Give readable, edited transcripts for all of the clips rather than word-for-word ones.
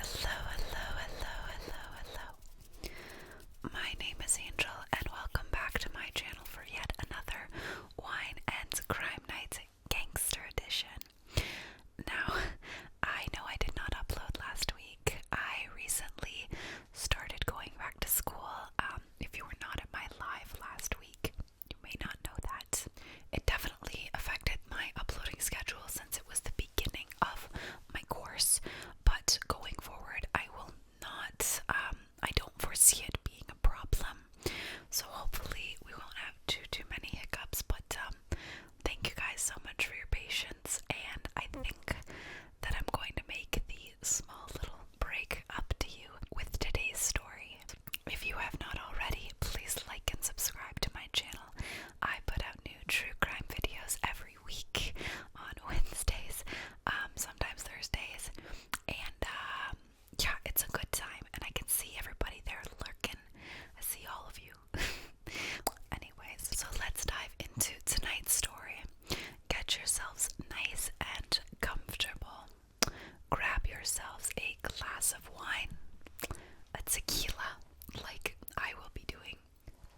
Hello, hello, hello, hello, hello. My name is Angel, and welcome back to my channel for yet another Wine and Crime Nights Gangster Edition. Now, I know I did not upload last week. I recently started going back to school. If you were not at my live last week, you may not know that. It definitely affected my uploading schedule since it was the beginning of my course, but going forward I will not, I don't foresee it being a problem, so hopefully we won't have too many hiccups, but thank you guys so much for your patience, and I think that I'm going to make the small little break up to you with today's story. If you have not already, please like and subscribe to my channel. I put out new true crime videos every week on Wednesdays, sometimes Thursdays, and yeah, it's a good time, and I can see everybody there lurking. I see all of you. Anyways, so let's dive into tonight's story. Get yourselves nice and comfortable. Grab yourselves a glass of wine, a tequila, like I will be doing,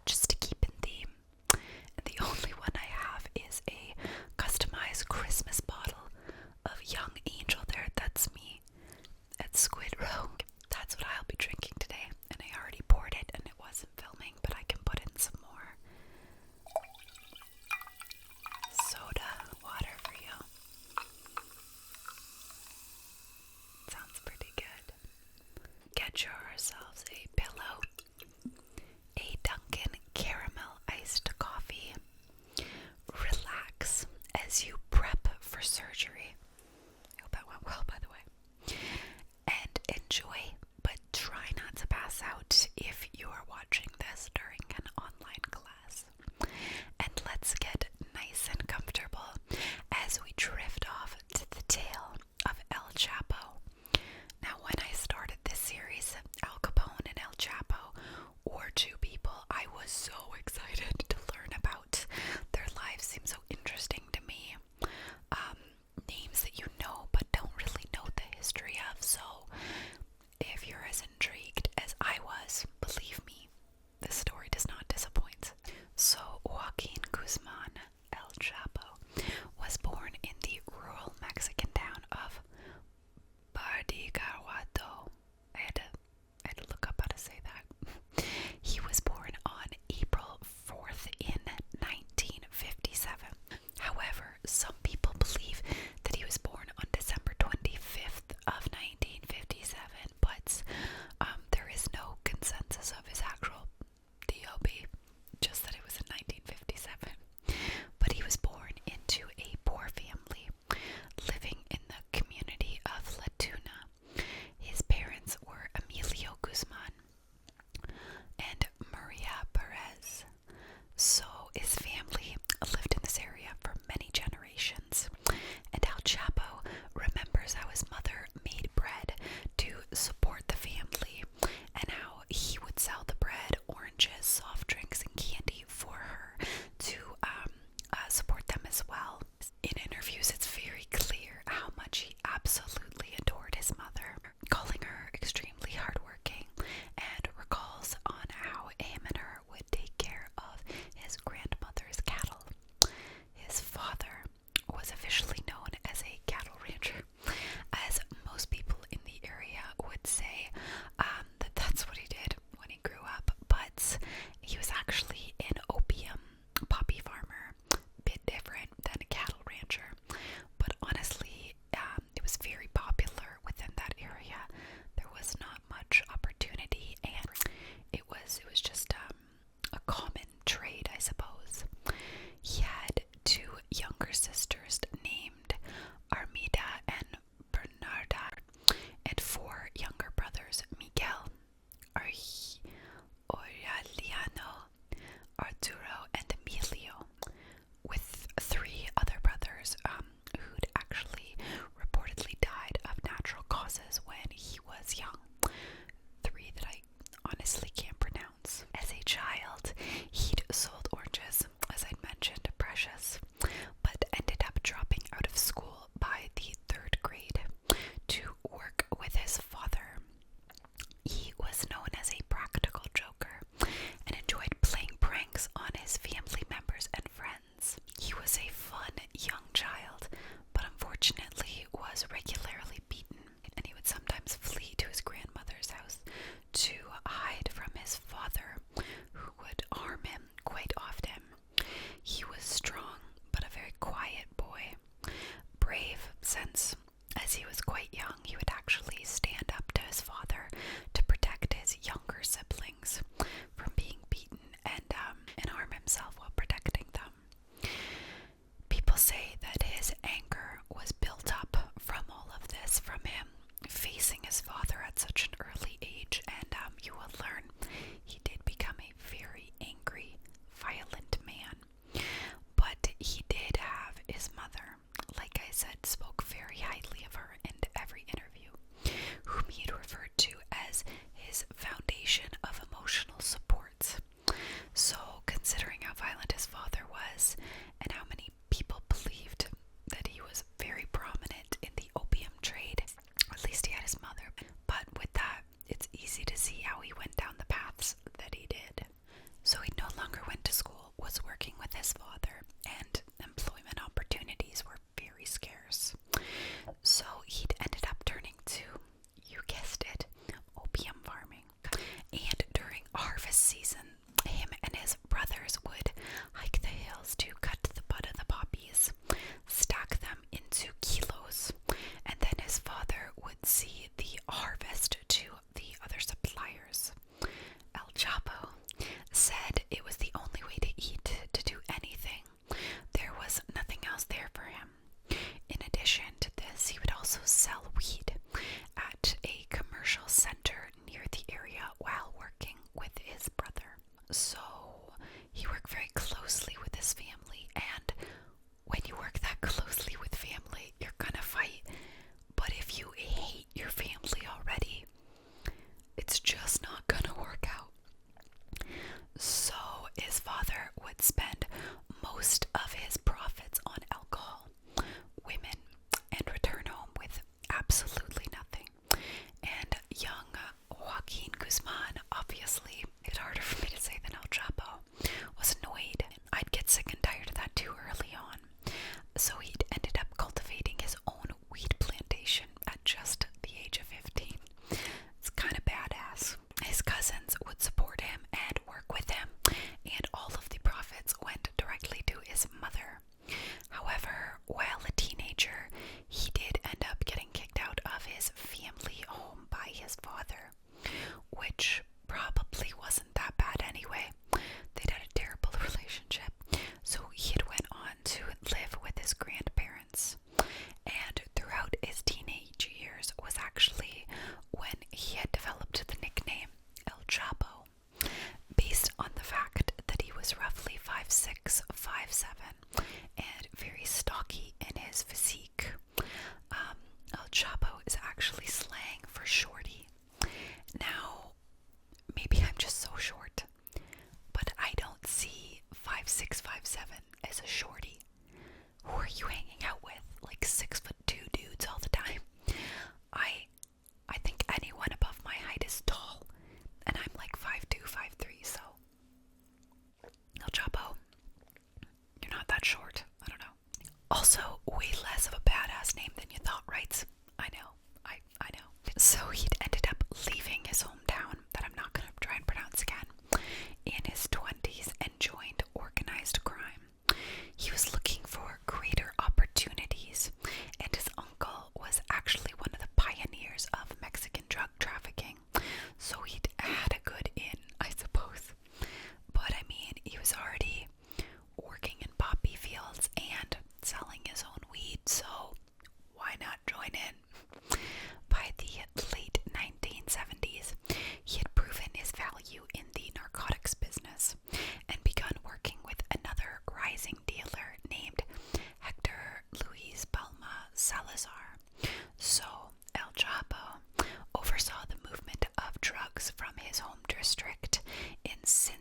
just to keep in theme. And the only one I have is a customized Christmas bottle of Young Angel there. That's me at Squid Row. That's what I'll be drinking today. And I already poured it and it wasn't filming, but I can put in some more. Soda water for you. Sounds pretty good. Get yourselves a pillow, a Dunkin' caramel iced coffee. Relax as you prep for surgery. I hope that went well, by the way. And enjoy, but try not to pass out if you are watching this during an online class. And let's get nice and comfortable as we drift off to the tale of El Chapo. Now, when I started this series, Al Capone and El Chapo were two people I was so excited to learn about. Their lives seem so interesting to me. Names that you know but don't really know the history of, so if you're as intrigued as I was, believe me, this story does not disappoint. So, Joaquin Guzman, El Chapo, was born in the rural Mexican town of Badiraguato. I had to look up how to say that. He was born on April 4th in 1957. However, some people believe that he was born on December 25th of 1957, but there is no consensus of his actual DOB, just that it was in 1957. But he was born into a poor family living in the community of La Tuna. His parents were Emilio Guzman and Maria Perez. So his family lived in this area for many generations, and Al Chapo remembers how his mother made bread to support the family, and how he would sell the bread, oranges, soft drinks, and candy for her to support them as well. In interviews, it's very clear how much he absolutely adored his mother, calling her extremely hardworking, and recalls on how him and her would take care of his grandmother's cattle. His father was officially known as a cattle rancher, as most people in the area would say that that's what he did when he grew up, but he was actually an opium poppy farmer, bit different than a cattle rancher, but honestly, it was very popular within that area. There was not much opportunity, and it was just a common trade, I suppose. He had two younger sisters named Armida and Bernarda, and four younger brothers, Miguel, Aureliano, Arturo, and Emilio, with three other brothers who'd actually reportedly died of natural causes when he was young. Three that I honestly can't pronounce. As a child, he'd sold oranges, as I'd mentioned, Precious, but ended up dropping out of school by the third grade to work with his father. So he'd ended up leaving his hometown, that I'm not going to try and pronounce again, in his 20s and joined organized crime. He was looking for greater opportunities, and his uncle was actually one of the pioneers of Mexican drug trafficking, so he'd had a good in, I suppose. But I mean, he was already working in poppy fields and selling his own weed, so why not join in? By the late 1970s, he had proven his value in the narcotics business and begun working with another rising dealer named Hector Luis Palma Salazar. So El Chapo oversaw the movement of drugs from his home district in Sinaloa,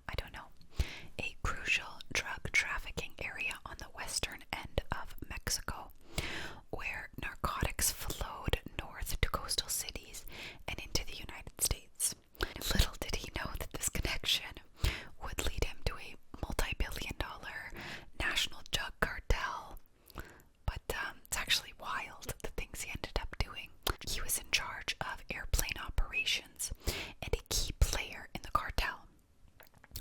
I don't know, a crucial drug trafficking area on the western end of Mexico, where narcotics flowed north to coastal cities and into the United States. Little did he know that this connection would lead him to a multi-billion-dollar national drug cartel. But it's actually wild, the things he ended up doing. He was in charge of airplane operations and a key player in the cartel.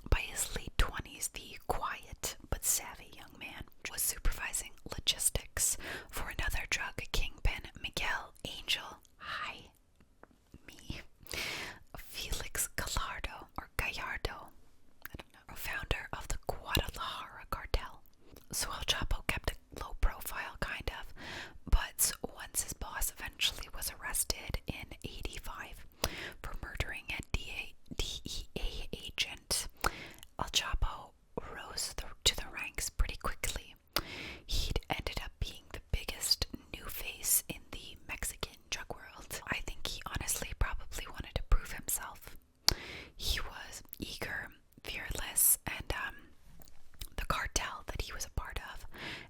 By his late 20s, the quiet but savvy young man was supervising logistics for another drug kingpin, Miguel Angel, Felix Gallardo, or Gallardo, I don't know, founder of the Guadalajara cartel. So El Chapo kept a low profile, kind of, but once his boss eventually was arrested in 85 for murdering a DEA agent, El Chapo rose to the ranks pretty quickly. He'd ended up being the biggest new face in the Mexican drug world. I think he honestly probably wanted to prove himself. He was eager, fearless, and the cartel that he was a part of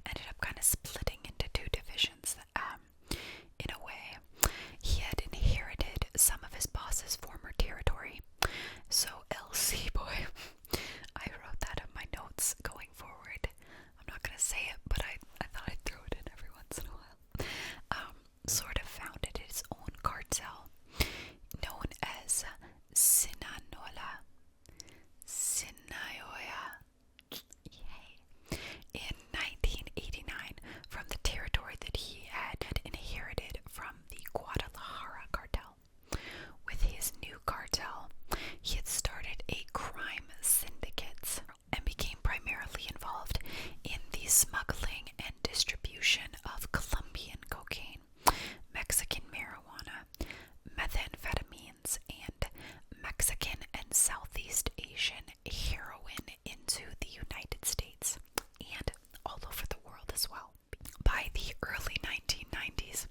ended up kind of splitting into two divisions. In a way, he had inherited some of his boss's former territory. So LC boy, I wrote that in my notes going forward. I'm not gonna say it, but I thought I'd throw it in every once in a while. Sort of founded his own cartel known as Sinaloa. Yay. In 1989, from the territory that he had inherited from the Guadalajara cartel. With his new cartel, he had started a crime syndicate and became primarily involved in the smuggling and distribution of Colombian cocaine, Mexican marijuana, methamphetamines, and Mexican and Southeast Asian heroin into the United States and all over the world as well. By the early 1990s,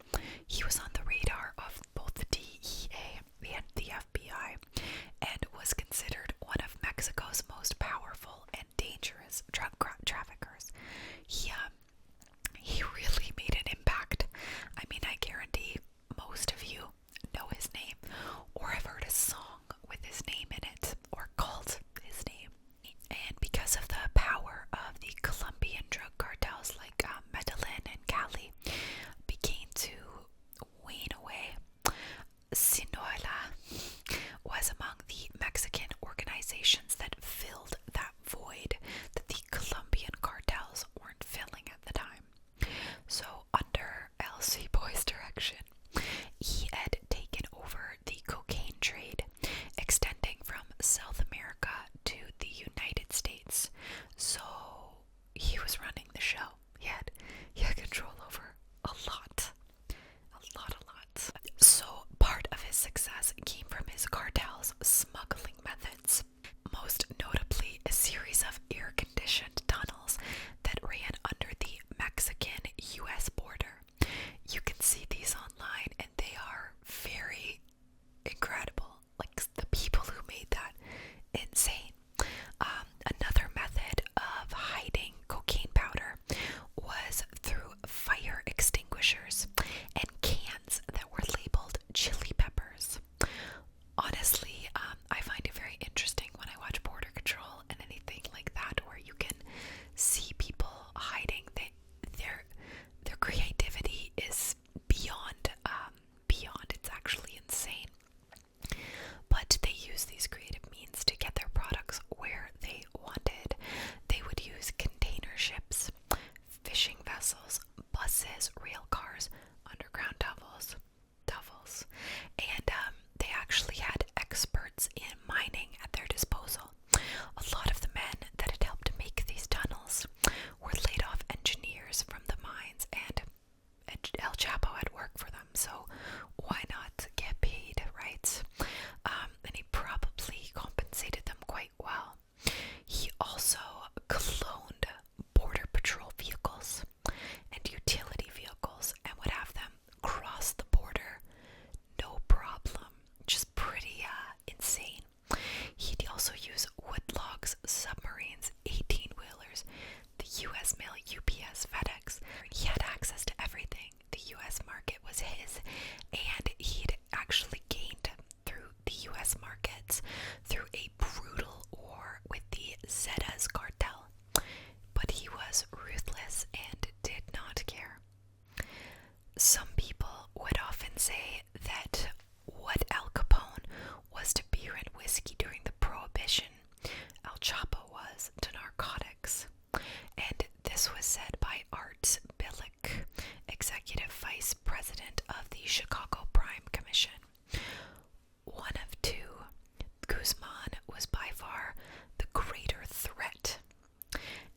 he was on the radar of both the DEA and the FBI and was considered one of Mexico's most powerful and dangerous drug traffickers. He really made an impact. I mean, I guarantee most of you know his name or have heard a song with his name in it or called his name. And because of the power of the Colombian drug cartels like Medellin and Cali began to wane away, Sinaloa was among the Mexican organizations that filled that void that the Colombian cartels weren't filling at the time. So under LC Boy's direction, he had taken over the cocaine trade, extending from South America to the United States. So he was running the show. He had control over a lot. So part of his success came from his cartel's smuggling methods, most notably a series of air-conditioned tunnels that ran under the Mexican-US border. You can see these online. miners, underground devils, and they actually had experts in mining at their disposal. A lot of the men that had helped make these tunnels were laid off engineers from the mines, and El Chapo had worked for them, so why not get paid, right? And he probably compensated them quite well. He also cloned border patrol vehicles and utility vehicles and would have them cross the border no problem. Just pretty insane. He'd also use wood logs, submarines, 18-wheelers, the U.S. mail, UPS, FedEx. He had access to everything. The U.S. market was his, and he'd actually gained through the U.S. markets through a brutal war with the Zetas cartel. But he was ruthless and did not care. Some people would often say that what Al Capone was to beer and whiskey during the Prohibition, El Chapo was to narcotics. And this was said by Art Billick, executive vice president of the Chicago Crime Commission. One of two, Guzman was by far the greater threat,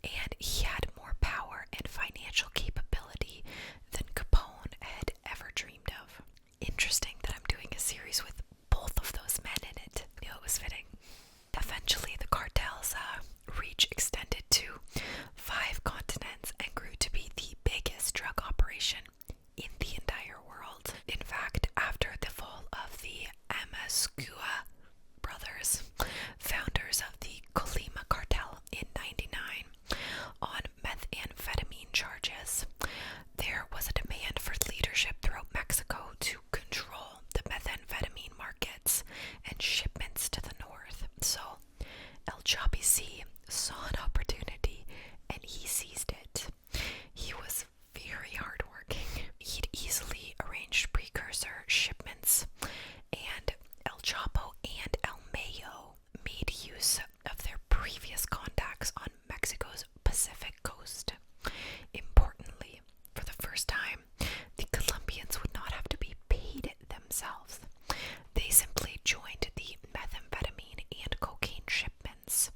and he had more power and financial capability than Capone had ever dreamed of. Interesting that I'm doing a series with both of those men in it. I knew it was fitting. Eventually, the cartel's reach extended to 5 continents and grew to be the biggest drug operation in the entire world. In fact, after the fall of the Amascua brothers, founders of the Colima cartel in '99, on methamphetamine charges, there was a demand for leadership throughout Mexico to control the methamphetamine markets and shipments to the north. So El Chapo saw an opportunity and he seized it. He was very hardworking. He'd easily arranged precursor shipments, and El Chapo and El Mayo made use of their previous contacts on Mexico's Pacific coast. Importantly, for the first time, the Colombians would not have to be paid themselves. They simply joined the methamphetamine and cocaine shipments.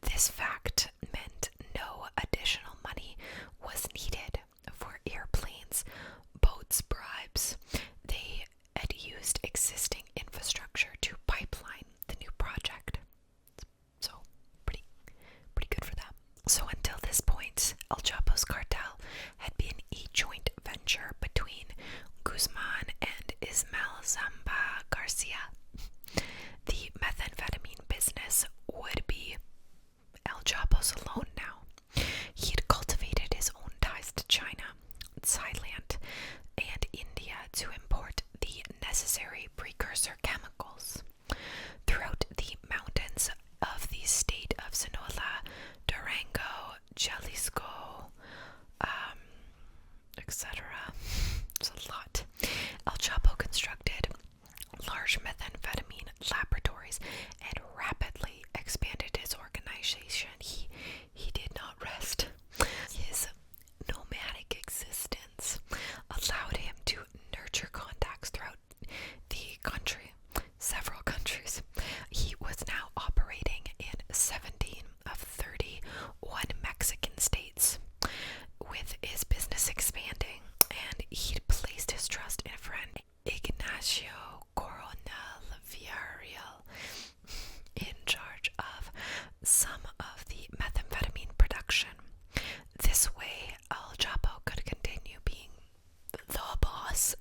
This fact meant no additional money was needed for airplanes, boats, bribes. They had used existing infrastructure to pipeline the new project. So, pretty good for them. So until this point, El Chapo's cartel had been a joint venture between Guzman and Ismael Zamba Garcia. The methamphetamine business would be El Chapo's alone now. He had cultivated his own ties to China, Thailand, and India to import the necessary precursor chemicals. Throughout the mountains of the state of Sinaloa, Durango, Jalisco, etc. It's a lot. El Chapo constructed large methamphetamine laboratories and rapidly expanded his organization. He did not rest. His nomadic existence allowed him to nurture contacts throughout the country, several countries. He was now operating in 17 of 31 Mexican states. With his business expanding, and he'd placed his trust in a friend, Ignacio Coronel Villarreal, in charge of some of the methamphetamine production. This way, El Chapo could continue being the boss,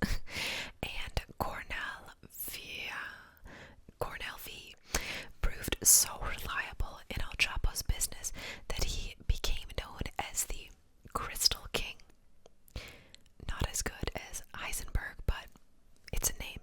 and Coronel V proved so reliable in El Chapo's business that he became known as the Crystal King. Not as good as Heisenberg, but it's a name.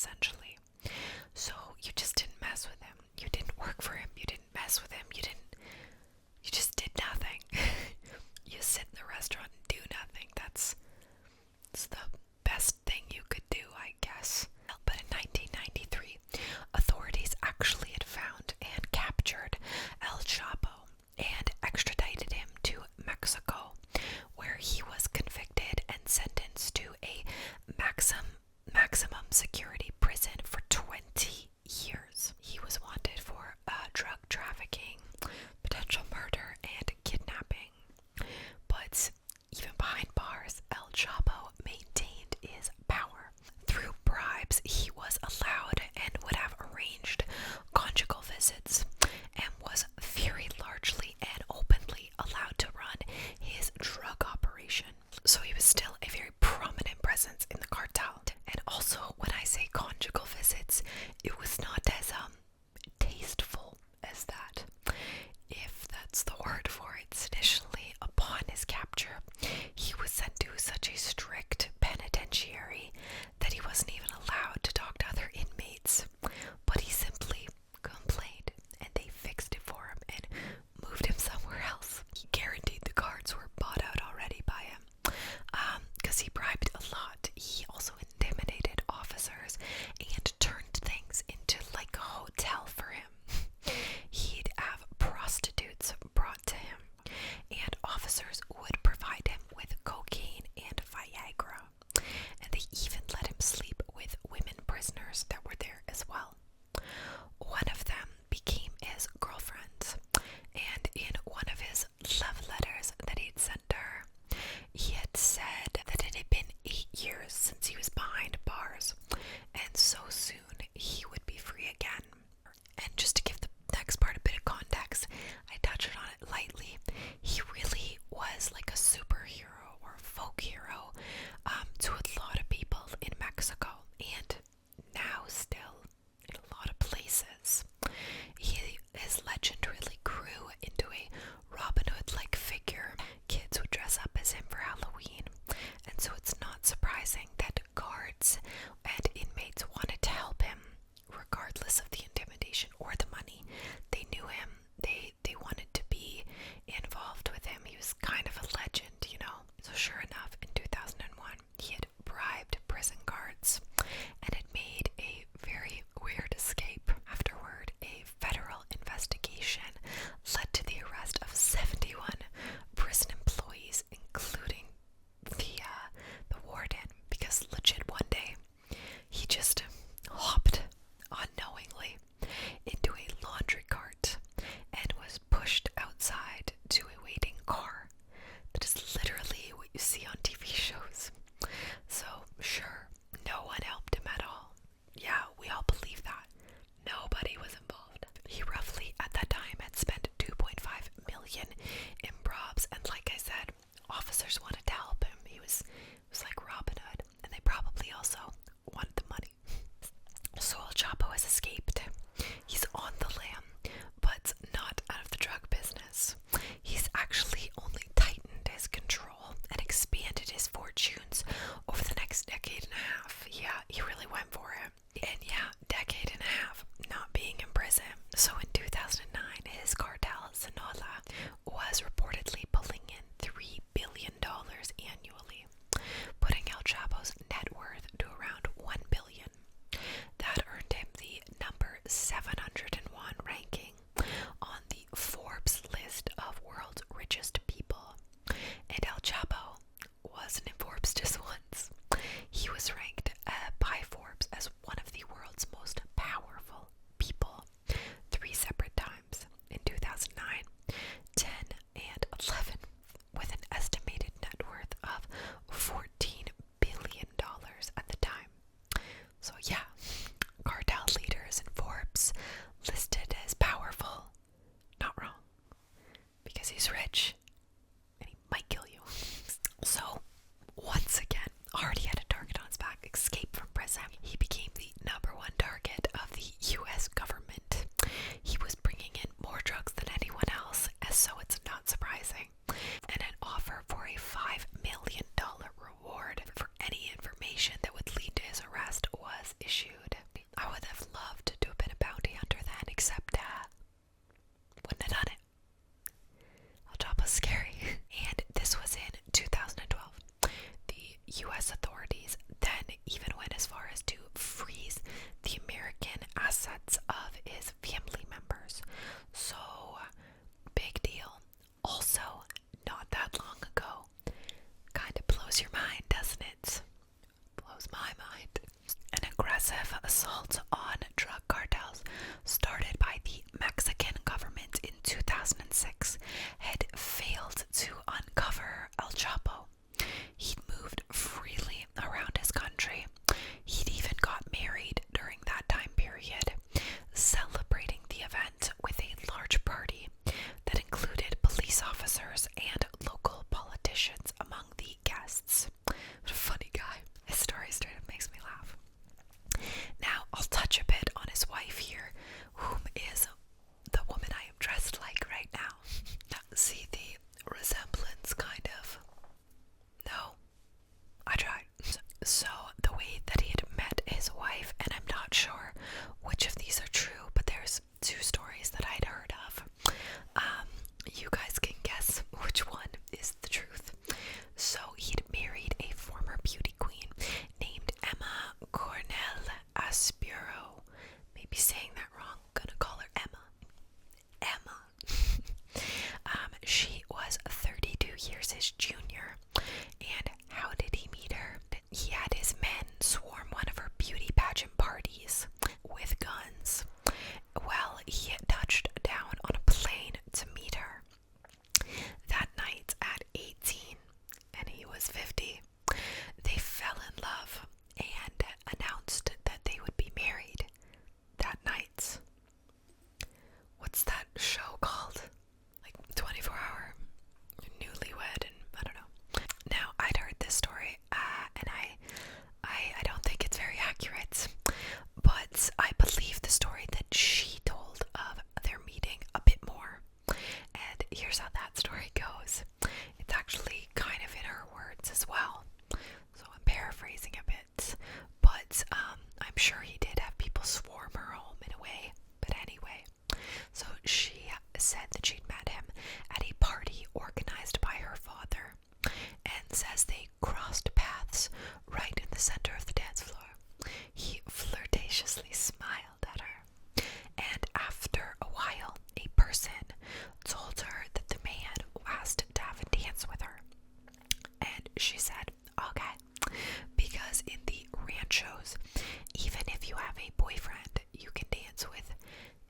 essentially. So you just didn't mess with him. You didn't work for him. You didn't mess with him. You just did nothing. You sit in the restaurant and do nothing. That's the best thing you could do, I guess. But in 1993, authorities actually had found and captured El Chapo and extradited him to Mexico, where he was convicted and sentenced to a maximum security prison for 20 years. He was wanted for drug trafficking, potential murder, and kidnapping. But even behind bars, El Chapo maintained his power. Through bribes, he was allowed and would have arranged conjugal visits, and was very largely and openly allowed to run his drug operation. So he was still a very prominent presence in the cartel. And also, when I say conjugal visits, it was not as tasteful as that, if that's the word for it. Initially, upon his capture, he was sent to such a strict penitentiary that he wasn't even allowed to talk to other inmates, but he simply complained and they fixed it for him and moved him somewhere else. He guaranteed the guards were bought out already by him, because he bribed a lot. He also intimidated officers and turned things into like a hotel for him. He'd have prostitutes brought to him, and officers would provide him with cocaine and Viagra, and they even let him sleep with women prisoners that were there as well. One of them became his girlfriend, and in one of his love letters that he'd sent her, he had said that it had been 8 years since he was behind bars, and so soon he would be free again. And just to give the next part a bit of context, I touched on it lightly. He really was like a superhero or folk hero to a lot of people in Mexico, and now still in a lot of places. His legend really grew into a Robin Hood-like figure. Kids would dress up as him for Halloween, and so it's not surprising that guards and inmates wanted to help him, regardless of the intimidation or the money. They knew him. They wanted to be involved with him. He was kind of a legend, you know. So sure enough, in 2001, he had bribed prison guards and had made a very weird escape. Afterward, a federal investigation led to the arrest of 71 prison employees, including the warden, because legit one day he just hopped unknowingly into a laundry cart and was pushed outside to a waiting car. That is literally what you see on TV shows. So sure, no one helped him at all. Yeah, we all believe that. Nobody was involved. He roughly, at that time, had spent $2.5 million in bribes, and like I said, officers wanted to help him. It was like Robin Hood, and they probably also wanted the money. So El Chapo has escaped. He's on the lam, but not out of the drug business. He's actually only tightened his control and expanded his fortunes over the next decade and a half. Yeah, he really went for it. And yeah, decade and a half not being in prison. So in 2009, his cartel, Sinaloa, was reportedly pulling in $3 billion annually, putting El Chapo's net worth to around $1 billion. That earned him the number 701 ranking on the Forbes list of world's richest people. And El Chapo wasn't in Forbes just once. He was ranked by Forbes as one of the world's most powerful people 3 separate times, in 2009, 10, and 11, with an estimated net worth of $14 billion at the time. So yeah, cartel leaders in Forbes listed as powerful. Not wrong, because he's rich and he might kill you. So once again, already had a target on his back, escaped from prison. He became the #1 target of the US government. He was bringing in more drugs than anyone else, as so it's not surprising. And an offer for a $5 million reward for any information that would lead to his arrest was issued. says they crossed paths right in the center of the dance floor. He flirtatiously smiled at her, and after a while, a person told her that the man asked to have a dance with her. And she said, okay, because in the ranchos, even if you have a boyfriend, you can dance with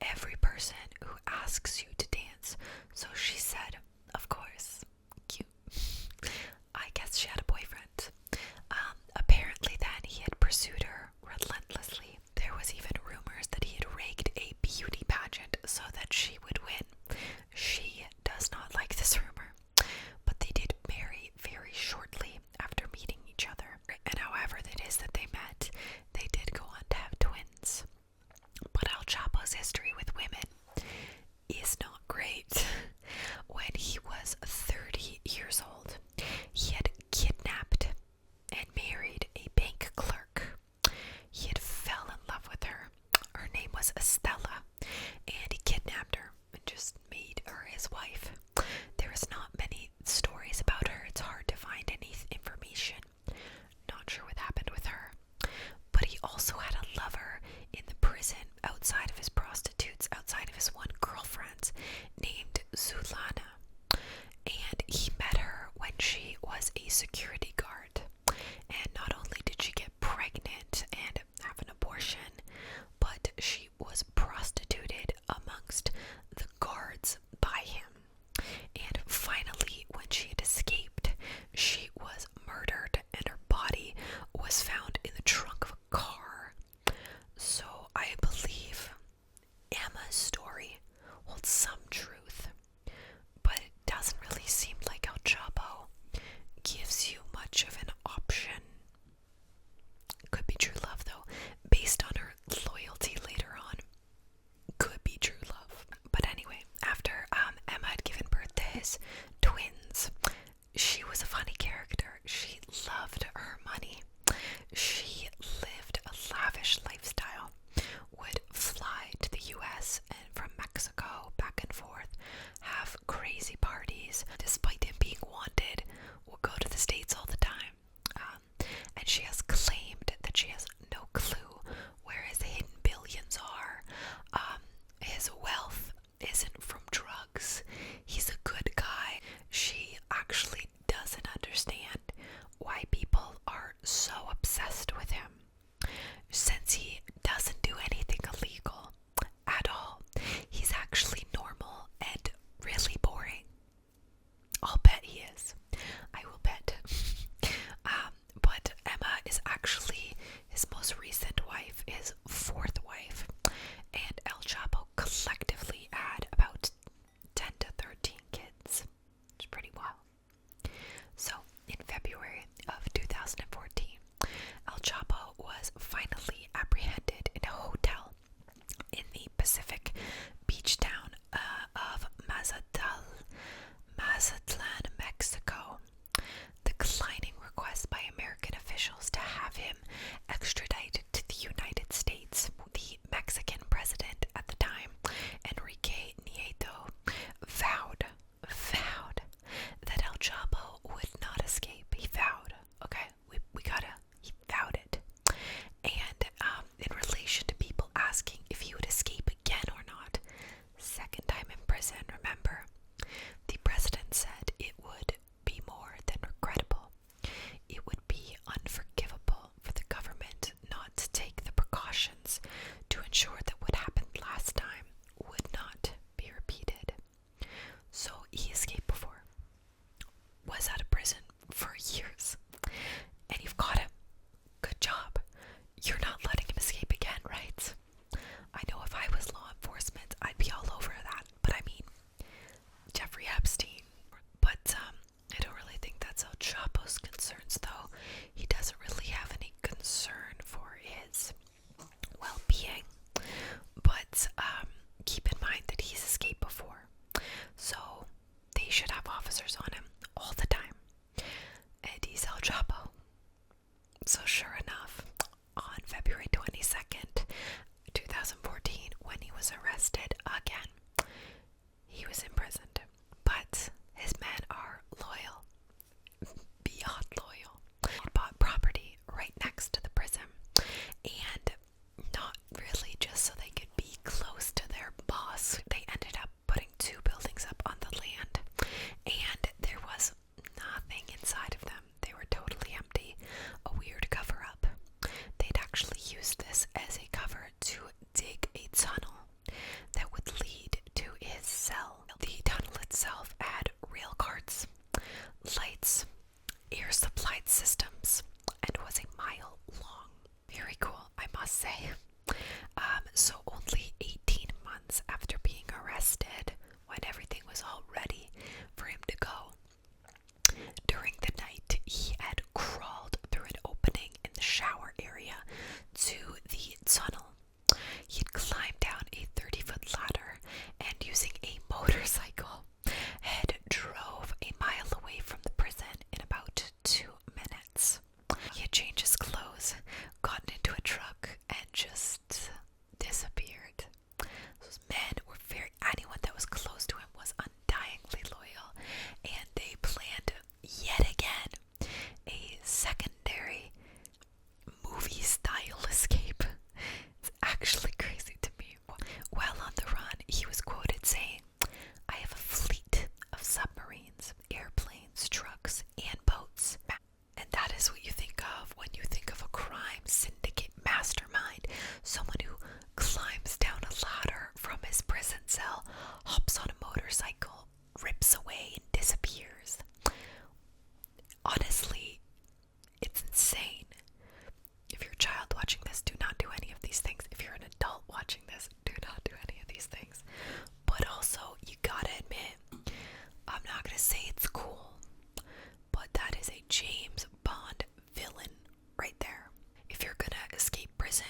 every person who asks you to dance. So she said, of course. Cute. I guess she had a boyfriend. Apparently then he had pursued her relentlessly. There was even rumors that he had rigged a beauty pageant so that she would win. She does not like this rumor, but they did marry very shortly after meeting each other. And however it is that they met, they did go on to have twins. But El Chapo's history with women is not great. When he was 30 years old, he had kidnapped and married a bank clerk. He had fell in love with her. Her name was Estella, and he kidnapped her and just made her his wife. There is not many stories about her. It's hard to find any information. Not sure what happened with her. But he also had a lover in the prison outside of his prostitutes, outside of his one girlfriend named Zulana. And he met her when she was a security guard. And not only did she get pregnant and have an abortion, but she was prostituted amongst the guards by him. And finally, when she had escaped, she was murdered and her body was found in the trunk of a car. So I believe Emma's story holds some truth, but it doesn't really seem like El Chapo gives you much of an option. Could be true love though, based on her loyalty later on. Could be true love. But anyway, after Emma had given birth to his twins, she was a funny character. She loved her money. She lived a lavish lifestyle, would fly to the US and from Mexico back and forth, have crazy parties. Despite him being wanted, would go to the States all the time. And she has claimed that she has no clue where his hidden billions are. His wealth isn't from drugs. He's a good guy. She actually doesn't understand why people are so obsessed with him, since he doesn't do anything illegal at all. He's actually normal and really boring. I'll bet he is. I will bet. But Emma is actually his most recent wife, his fourth wife, and El Chapo collectively had about 10 to 13 kids. It's pretty wild. So, in February of 2014, El Chapo was finally apprehended in a hotel in the Pacific beach town of Mazatlan, Mexico, declining requests by American officials to have him extradited to the United States. The Mexican president at the time, Enrique Nieto, vowed that El Chapo would not escape. He vowed, okay, he vowed it. And in relation to people asking if he would escape again or not, second time in prison, remember, the president said it say. So only 18 months after being arrested, when everything was all ready for him to go, during the night he had crawled through an opening in the shower area to the tunnel. He'd climbed down a 30-foot ladder and, using a motorcycle, had drove a mile away from the prison in about 2 minutes. He had changed his clothes, gotten into a truck, and just disappeared. Those men were anyone that was close to him was undyingly loyal, and they planned yet again a secondary movie-style escape. It's actually crazy to me. While on the run, he was quoted saying, "I have a fleet of submarines, airplanes, trucks, and boats." And that is what you think of when you think of a crime syndicate mastermind. Someone who climbs down a ladder from his prison cell, hops on a motorcycle, rips away, and disappears. Honestly, it's insane. If you're a child watching this, do not do any of these things. If you're an adult watching this, do not do any of these things. But also, you gotta admit, I'm not gonna say it's cool, but that is a James Bond villain right there. If you're gonna escape prison,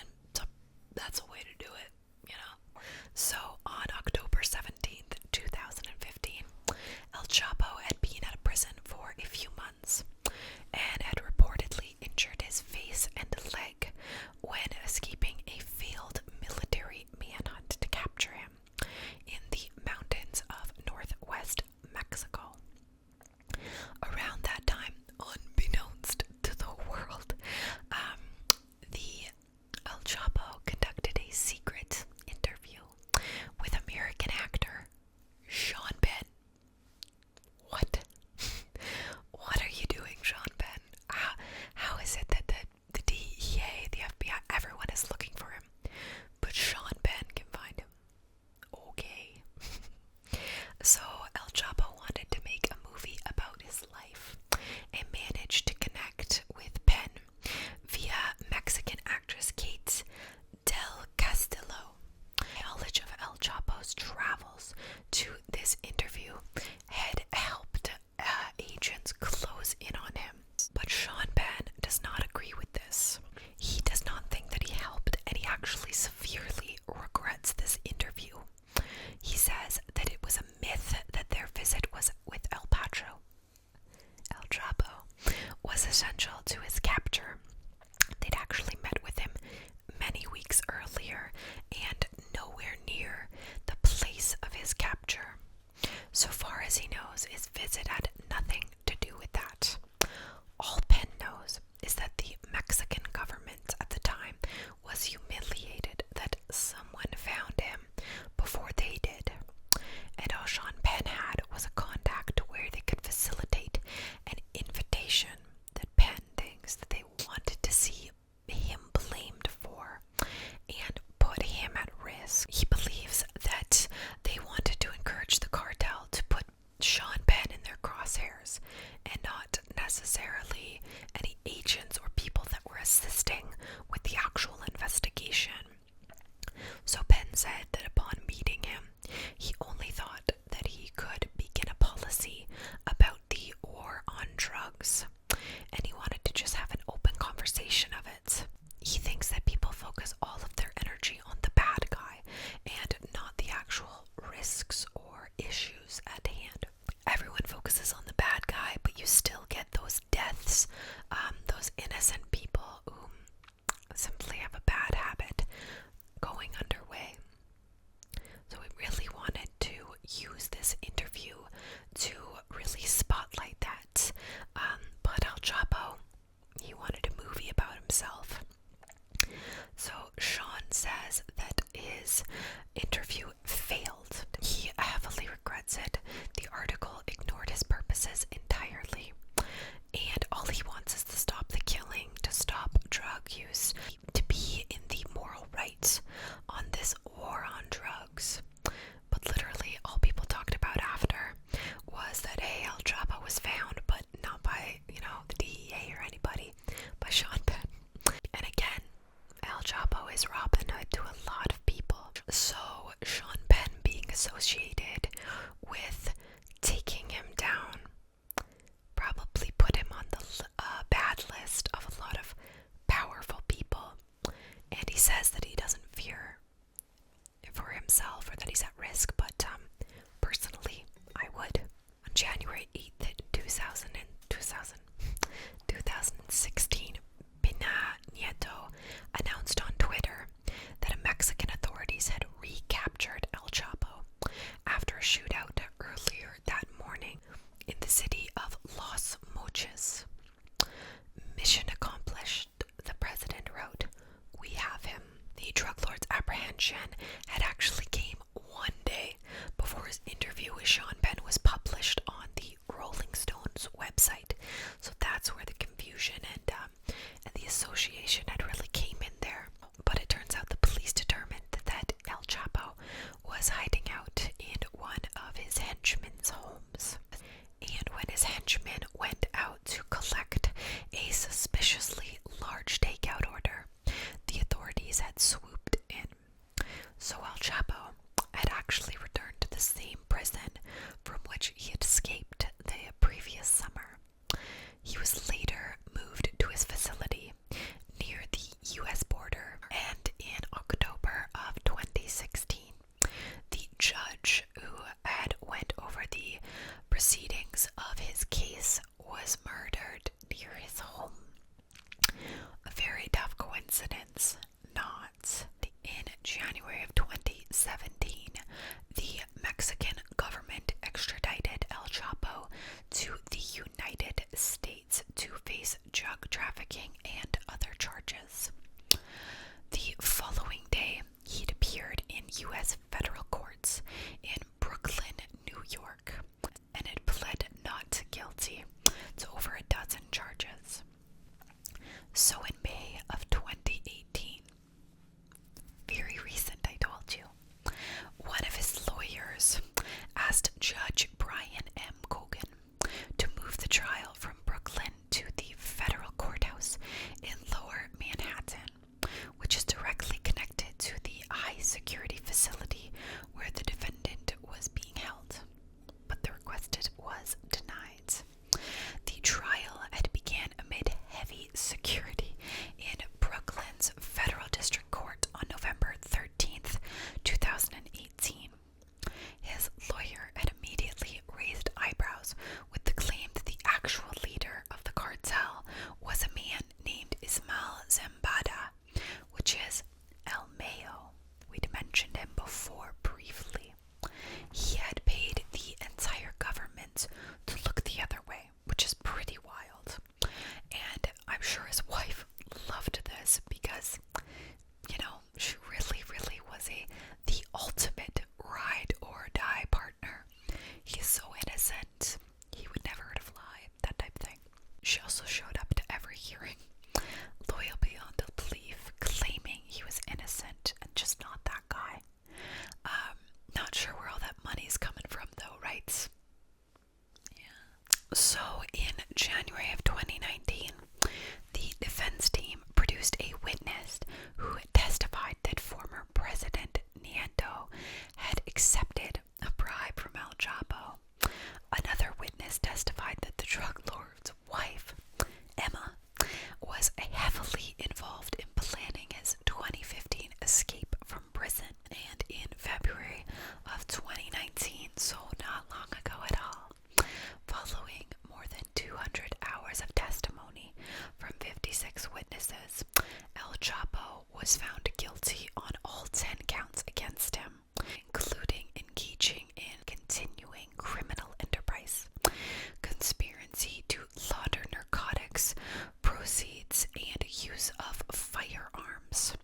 that's a way to do it, you know? So, on October 17th, 2015, El Chapo had been out of prison for a few months and had reportedly injured his face and leg when escaping a failed military manhunt to capture him in the mountains of northwest Mexico. Around that time, unbeknownst to the world, the El Chapo conducted a secret interview with American actor Sean Penn. What? What are you doing, Sean Penn? How is it that the DEA, the FBI, everyone is looking for him, but Sean Penn can find him? Okay. So El Chapo wanted to make a movie about his life and managed to connect with Penn via Mexican actress Kate Del Castillo. Knowledge of El Chapo's travels to this interview had helped agents close in on him. But Sean Penn does not agree with this. He does not think that he helped, and he actually severely regrets this interview. He says that it was a myth that their visit was with El Chapo was essential to his capture. They'd actually met with him many weeks earlier and nowhere near the place of his capture. So far as he knows, his visit had nothing to do with that. All Penn knows is that the Mexican government at the time was humiliated that someone found him before they did. And all Sean Penn had was a contact where they could facilitate an invitation that Penn thinks that they wanted to see him blamed for and put him at risk. He believes that they wanted to encourage the cartel to put Sean Penn in their crosshairs and not necessarily any agents or people that were assisting with the actual investigation. So Penn said that upon meeting him, he only thought that he could begin a policy about the war on drugs, and he wanted to just have an open conversation of it. He thinks that people focus all of their energy on the bad guy and not the actual risks or issues at hand. Everyone focuses on the bad guy, but you still get those deaths, those innocent that's where the confusion and the association had really came in there. But it turns out the police determined that El Chapo was hiding out in one of his henchmen's homes. And when his henchmen went out to collect a suspiciously large takeout order, the authorities had swooped in. So El Chapo had actually returned to the same prison from which he had escaped the previous summer. He was later moved to his facility near the U.S. border, and in October of 2016, the judge who had went over the proceedings of his case was murdered near his home. A very tough coincidence, not. In January of 2017, the Mexican government extradited El Chapo to the United States to face drug trafficking and other charges. The following day, he'd appeared in U.S. federal courts in Brooklyn, New York, and had pled not guilty to over a dozen charges. So in May of 2018, very recent, I told you, one of his lawyers asked Judge Brian M. Cogan to move the trial from Brooklyn to the federal courthouse in Lower Manhattan, which is directly connected to the high-security facility where the defendant was being held. But the request was denied. The trial had began amid heavy security in Brooklyn's Federal District Court on November 13th, 2018. His lawyer had immediately raised eyebrows with the claim that the actual leader of the cartel was a man named Ismael Zambada, which is El Mayo. We'd mentioned him before briefly. He had paid the entire government to look the other way, which is pretty wild. And I'm sure his wife loved this because, you know, she really, really was the ultimate ride or die partner. He's so innocent. He would never hurt a fly, that type thing. She also showed up to every hearing, loyal beyond belief, claiming he was innocent and just not that guy. Not sure where all that money's coming from though, right? Yeah. So in January of 2019, the defense team produced a witness who testified that former President Nieto had accepted a bribe from El Chapo. Another witness testified that the drug lord's wife, Emma, was heavily involved in planning his 2015 escape from prison. And in February of 2019, so not long ago at all, following more than 200 hours of testimony from 56 witnesses, El Chapo was found guilty on all 10 counts against him, including engaging in continuing criminal enterprise, conspiracy to launder narcotics, proceeds, and use of firearms.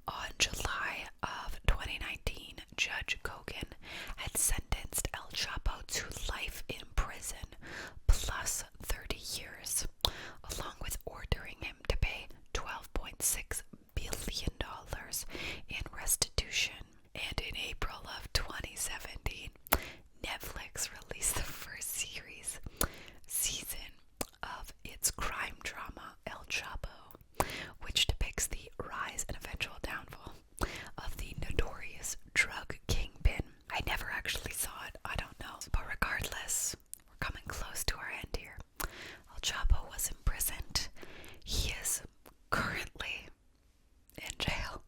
On July of 2019, Judge Cogan had sentenced El Chapo to life in prison plus 30 years, along with ordering him to pay $12.6 billion in restitution. And in April of 2017, Netflix released the first season of its crime drama El Chapo, which depicts the rise and eventual downfall of the notorious drug kingpin. I never actually saw it, I don't know. But regardless, we're coming close to our end here. El Chapo was imprisoned. He is currently in jail.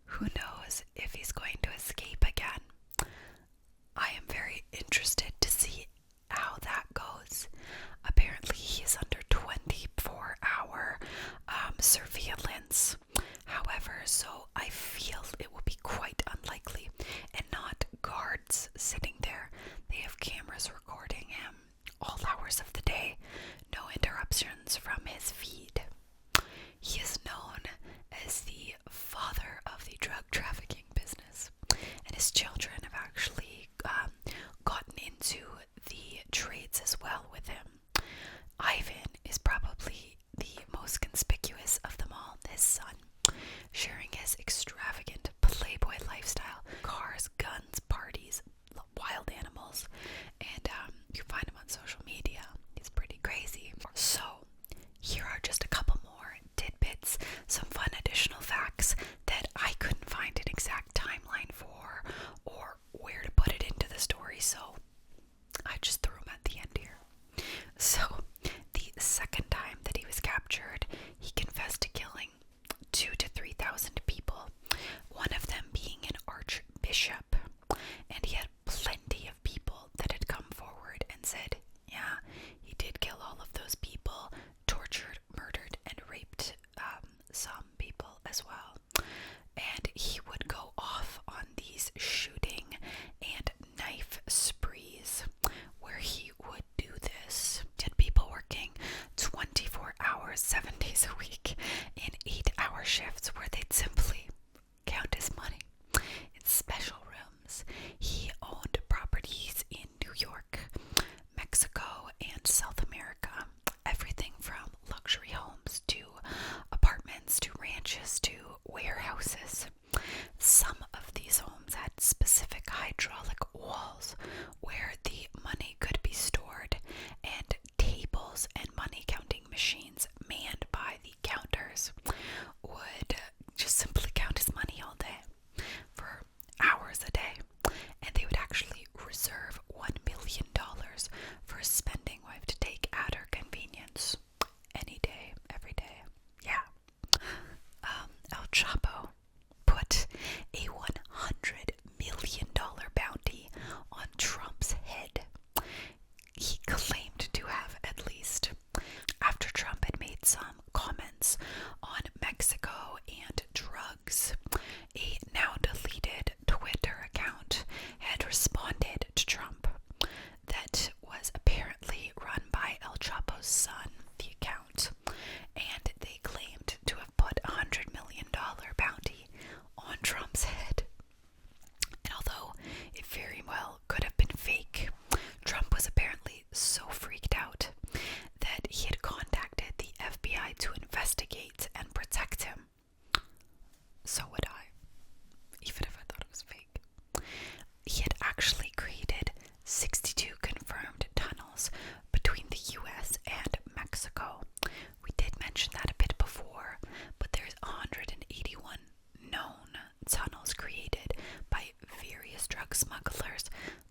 Who knows if he's going to escape again? I am very interested to see how that goes. Apparently he is under 24-hour surveillance. However, so I feel it will be quite unlikely, and not guards sitting there. They have cameras recording him all hours of the day, no interruptions from his feed. He is known as the father of the drug trafficking business, and his children have actually gotten into the trades as well with him. Ivan is for 7 days a week in 8-hour shifts where they'd simply count his money in special rooms. He owned properties in New York, Mexico, and South America. Everything from luxury homes to apartments to ranches to warehouses. Some of these homes had specific hydraulic walls where the money could be stored, and tables and money counting machines manned by the counters would just simply count his money all day for hours a day. And they would actually reserve $1 million for a spending wife to take at her convenience any day, every day. Yeah. El Chapo put a $100 million bounty on Trump's head. He claimed to have, at least, after Trump had made some comments on Mexico and drugs. A now deleted Twitter account had responded to Trump that was apparently run by El Chapo's son, the account, and they claimed to have put a $100 million bounty on Trump's head. And although it very well could have been fake, Trump was apparently so freaked out that he had contacted the FBI to investigate and protect him. So would I, even if I thought it was fake. He had actually created 62 confirmed tunnels between the US and Mexico. We did mention that a bit before, but there's 181 known tunnels created by various drug smugglers,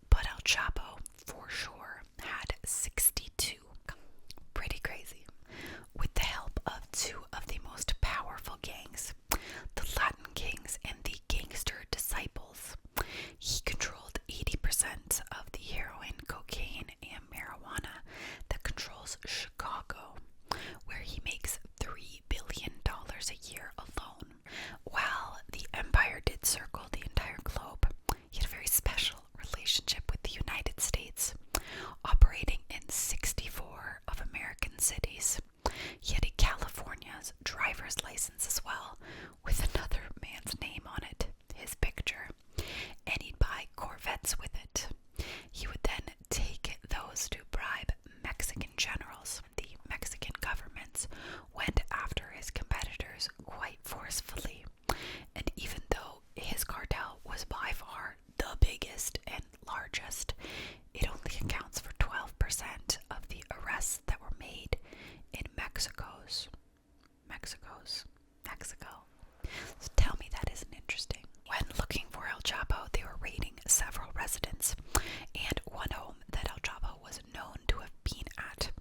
but El Chapo for sure had 62. Pretty crazy. With the help of two of the most powerful gangs, the Latin Kings and the Gangster Disciples, he controlled 80% of the heroin, cocaine, and marijuana that controls Chicago, where he makes $3 billion a year alone. While the empire did circle the entire globe, he had a very special relationship with the United States, operating in 64 of American cities. He had a California's driver's license as well, with another man's name on it, his picture, and he'd buy Corvettes with it. He would then take those to bribe Mexican generals. The Mexican governments went after his competitors quite forcefully, and even though his cartel was by far the biggest and largest, it only accounts for 12% of the arrests that were made in Mexico. So tell me that isn't interesting. When looking for El Chapo, they were raiding several residences, and one home that El Chapo was known to have been at.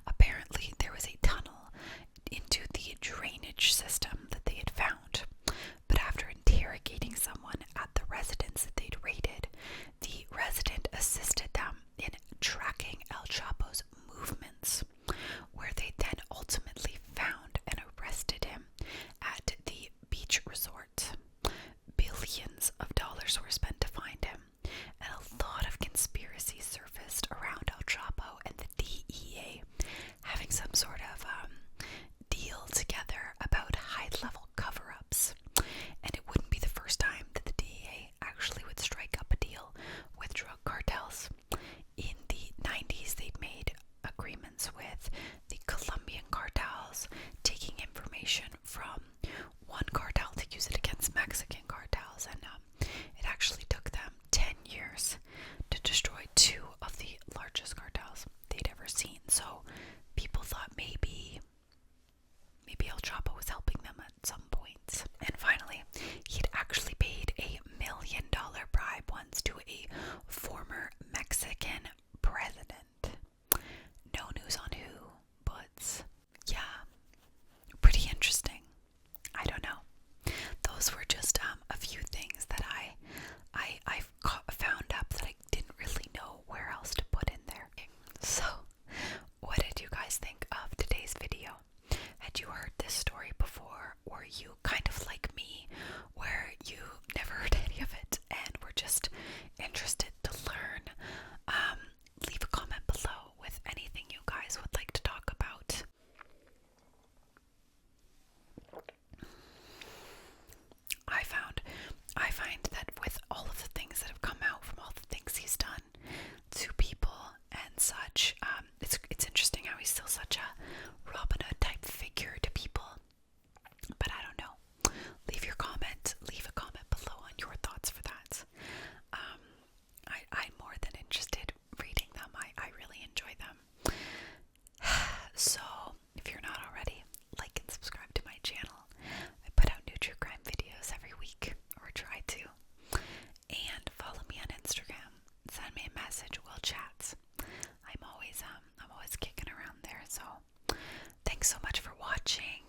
Apparently, there was a tunnel into the drainage system that they had found. But after interrogating someone at the residence that they'd raided, the resident assisted them in tracking El Chapo's movements, where they then ultimately found and arrested him at the beach resort. Billions of dollars were spent to find him, and a lot of conspiracies surfaced around El Chapo and the DEA having some sort of deal together about high-level cover-ups. And it wouldn't be the first time that the DEA actually would strike up a deal with drug cartels. In the 90s, they'd made agreements with the Colombian cartels, taking information from one cartel to use it against Mexican cartels, and it actually took them 10 years to destroy two of the largest cartels they'd ever seen. So people thought maybe El Chapo was helping them at some point. And finally, he'd actually paid a $1 million bribe once to a former Mexican president. No news on who, but yeah, pretty interesting. I don't know. Those were just a few things that I found up that I didn't really know where else to put in there. So, what did you guys think of today's video? Had you heard this story before? Were you kind of like me, where you never heard any of it and were just interested to learn? Leave a comment below with anything you guys would like to talk about. Robin Hood type figure to people. But I don't know. Leave a comment below on your thoughts for that. I'm more than interested reading them. I really enjoy them. So, if you're not already, like and subscribe to my channel. I put out new true crime videos every week, or try to. And follow me on Instagram. Send me a message. We'll chat. I'm always kicking around there. So, thanks so much for watching.